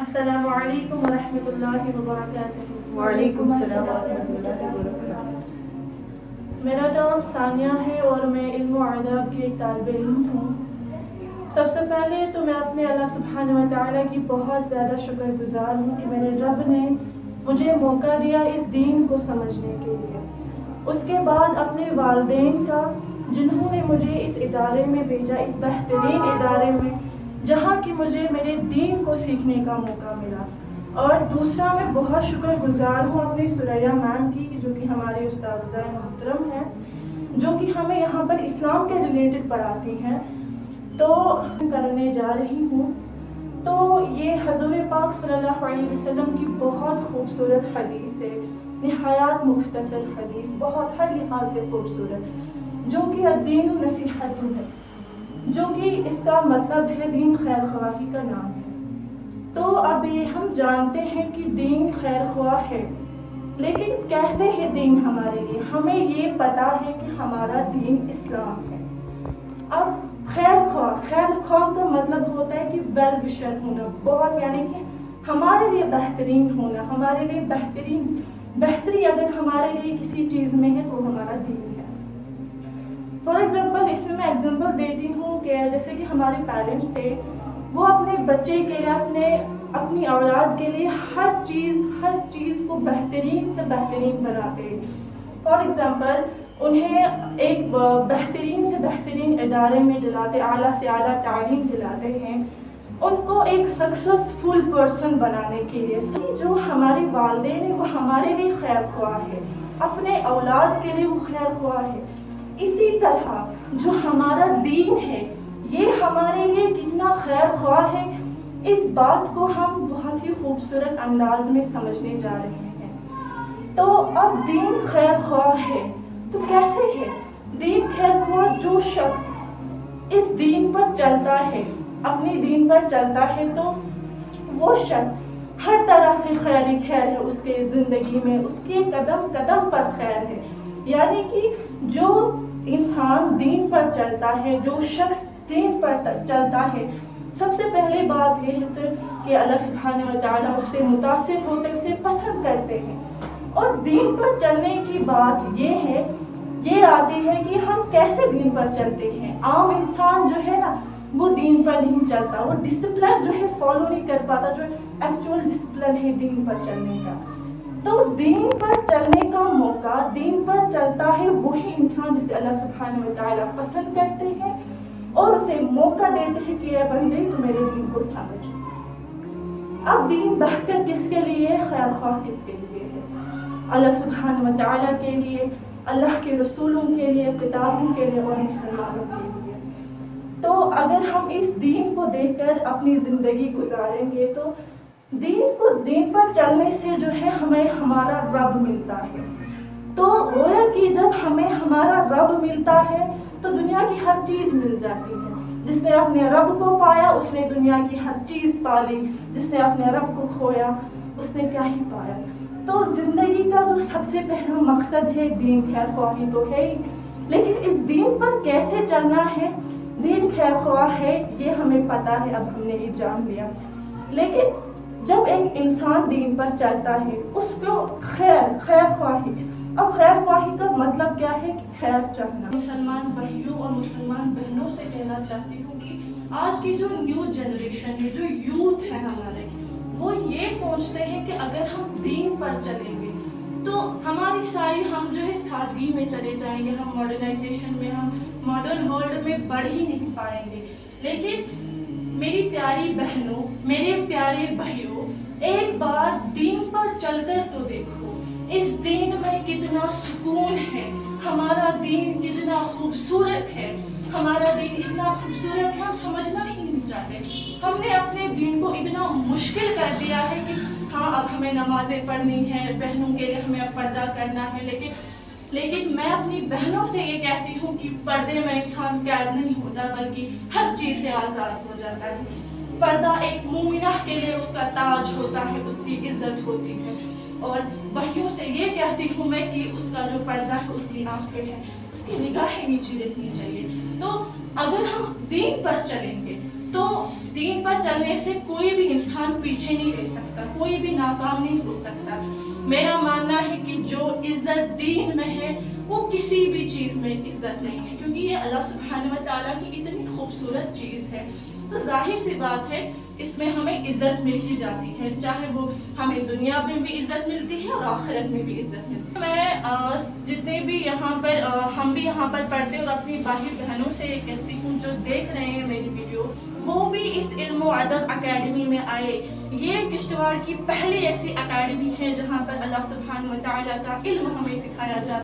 السلام علیکم ورحمۃ اللہ وبرکاتہ۔ وعلیکم السلام ورحمۃ اللہ وبرکاتہ۔ میرا نام ثانیہ ہے اور میں علم و آداب کی ایک طالب علم ہوں۔ سب سے پہلے تو میں اپنے اللہ سبحانہ و تعالیٰ کی بہت زیادہ شکر گزار ہوں کہ میرے رب نے مجھے موقع دیا اس دین کو سمجھنے کے لیے۔ اس کے بعد اپنے والدین کا، جنہوں نے مجھے اس ادارے میں بھیجا، اس بہترین ادارے میں جہاں کہ مجھے میرے دین کو سیکھنے کا موقع ملا۔ اور دوسرا میں بہت شکر گزار ہوں اپنی سریا میم کی، جو کہ ہمارے استاذہ محترم ہیں، جو کہ ہمیں یہاں پر اسلام کے ریلیٹڈ پڑھاتی ہیں۔ تو کرنے جا رہی ہوں تو یہ حضور پاک صلی اللہ علیہ وسلم کی بہت خوبصورت حدیث ہے، نہایت مختصر حدیث، بہت ہر لحاظ سے خوبصورت، جو کہ الدین نصیحت ہے، جو کہ اس کا مطلب ہے دین خیر خواہی کا نام ہے۔ تو اب یہ ہم جانتے ہیں کہ دین خیر خواہ ہے، لیکن کیسے ہے دین ہمارے لیے؟ ہمیں یہ پتا ہے کہ ہمارا دین اسلام ہے۔ اب خیر خواہ کا مطلب ہوتا ہے کہ ویل وشر ہونا، بہت یعنی کہ ہمارے لیے بہترین ہونا، ہمارے لیے بہتری اگر ہمارے لیے کسی چیز میں ہے تو ہمارا دین ہے۔ فار ایگزامپل اس میں ایگزامپل دیتی ہوں کہ جیسے کہ ہمارے پیرنٹس تھے، وہ اپنے بچے کے لیے، اپنی اولاد کے لیے ہر چیز کو بہترین سے بہترین بناتے ہیں۔ فار ایگزامپل انہیں ایک بہترین سے بہترین ادارے میں دلاتے، اعلیٰ سے اعلیٰ تعلیم دلاتے ہیں، ان کو ایک سکسیسفل پرسن بنانے کے لیے۔ جو ہمارے والدین ہیں وہ ہمارے لیے خیر خواہ ہے، اپنے اولاد کے لیے وہ خیر خواہ ہے۔ اسی طرح جو ہمارا دین ہے یہ ہمارے لیے کتنا خیر خواہ ہے، اس بات کو ہم بہت ہی خوبصورت انداز میں سمجھنے جا رہے ہیں۔ تو اب دین خیر خواہ ہے تو کیسے ہے؟ دین خیر خواہ جو شخص اس دین پر چلتا ہے، اپنے دین پر چلتا ہے، تو وہ شخص ہر طرح سے خیر ہے اس کے زندگی میں، اس کے قدم قدم پر خیر ہے۔ یعنی کہ جو انسان دین پر چلتا ہے، جو شخص دین پر چلتا ہے، سب سے پہلے بات یہ ہے کہ اللہ سبحانہ و تعالیٰ اس سے متاثر ہوتے، اسے پسند کرتے ہیں۔ اور دین پر چلنے کی بات یہ آتی ہے کہ ہم کیسے دین پر چلتے ہیں۔ عام انسان جو ہے نا وہ دین پر نہیں چلتا، وہ ڈسپلن جو ہے فالو نہیں کر پاتا، جو ایکچوئل ڈسپلن ہے دین پر چلنے کا۔ تو دین پر چلنے کا موقع، دین پر چلتا ہے وہی انسان جسے اللہ سبحانہ و تعالیٰ پسند کرتے ہیں اور اسے موقع دیتے ہیں کہ اے بندے تو میرے دین کو سمجھ۔ اب دین بہتر کس کے لیے، خیر خواہ کس کے لیے ہے؟ اللہ سبحانہ و تعالیٰ کے لیے، اللہ کے رسولوں کے لیے، کتابوں کے لیے اور مسلمانوں کے لیے۔ تو اگر ہم اس دین کو دیکھ کر اپنی زندگی گزاریں گے تو دین پر چلنے سے جو ہے ہمیں ہمارا رب ملتا ہے۔ تو گویا کہ جب ہمیں ہمارا رب ملتا ہے تو دنیا کی ہر چیز مل جاتی ہے۔ جس نے اپنے رب کو پایا اس نے دنیا کی ہر چیز پا لی، جس نے اپنے رب کو کھویا اس نے کیا ہی پایا۔ تو زندگی کا جو سب سے پہلا مقصد ہے دین خیر خواہی تو ہے ہی، لیکن اس دین پر کیسے چلنا ہے، دین خیر خواہ ہے یہ ہمیں پتا ہے، اب ہم نے یہ جان لیا۔ لیکن جب ایک انسان دین پر چلتا ہے اس کو خیر خواہی، اب خیر خواہی کا مطلب کیا ہے کہ خیر چاہنا۔ مسلمان بھائیوں اور مسلمان بہنوں سے کہنا چاہتی ہوں کہ آج کی جو نیو جنریشن ہے، جو یوتھ ہے ہمارے، وہ یہ سوچتے ہیں کہ اگر ہم دین پر چلیں گے تو ہماری ساری ہم جو ہے سادگی میں چلے جائیں گے، ہم ماڈرنائزیشن میں، ہم ماڈرن ورلڈ میں بڑھ ہی نہیں پائیں گے۔ لیکن میری پیاری بہنوں، میرے پیارے بھائیوں، ایک بار دین پر چل کر تو دیکھو، اس دین میں کتنا سکون ہے، ہمارا دین کتنا خوبصورت ہے، ہمارا دین اتنا خوبصورت ہے ہم سمجھنا ہی نہیں چاہتے۔ ہم نے اپنے دین کو اتنا مشکل کر دیا ہے کہ ہاں اب ہمیں نمازیں پڑھنی ہے، بہنوں کے لیے ہمیں اب پردہ کرنا ہے، لیکن میں اپنی بہنوں سے یہ کہتی ہوں کہ پردے میں انسان قید نہیں ہوتا بلکہ ہر چیز سے آزاد ہو جاتا ہے۔ پردہ ایک مومنہ کے لیے اس کا تاج ہوتا ہے، اس کی عزت ہوتی ہے۔ اور بھائیوں سے یہ کہتی ہوں میں کہ اس کا جو پردہ ہے اس کی آنکھیں ہیں، اس کی نگاہیں نیچی رکھنی چاہیے۔ تو اگر ہم دین پر چلیں گے تو دین پر چلنے سے کوئی بھی انسان پیچھے نہیں سکتا, کوئی بھی ناکام نہیں ہو سکتا. میرا ماننا ہے کہ جو عزت دین میں ہے وہ کسی بھی چیز میں عزت نہیں ہے, کیونکہ یہ اللہ سبحانہ و تعالیٰ کی اتنی خوبصورت چیز ہے. تو ظاہر سی بات ہے اس میں ہمیں عزت مل ہی جاتی ہے, چاہے وہ ہمیں دنیا میں بھی عزت ملتی ہے اور آخرت میں بھی عزت ملتی ہے. میں جتنے بھی یہاں پر ہم بھی یہاں پر پڑھتے اور اپنی بھائی بہنوں سے یہ کہتی ہوں جو دیکھ رہے ہیں میری ویڈیو, وہ بھی اس علم و ادب اکیڈمی میں آئے. یہ کشتواڑ کی پہلی ایسی اکیڈمی ہے جہاں پر اللہ سبحانہ و تعالیٰ کا علم ہمیں سکھایا جاتا ہے.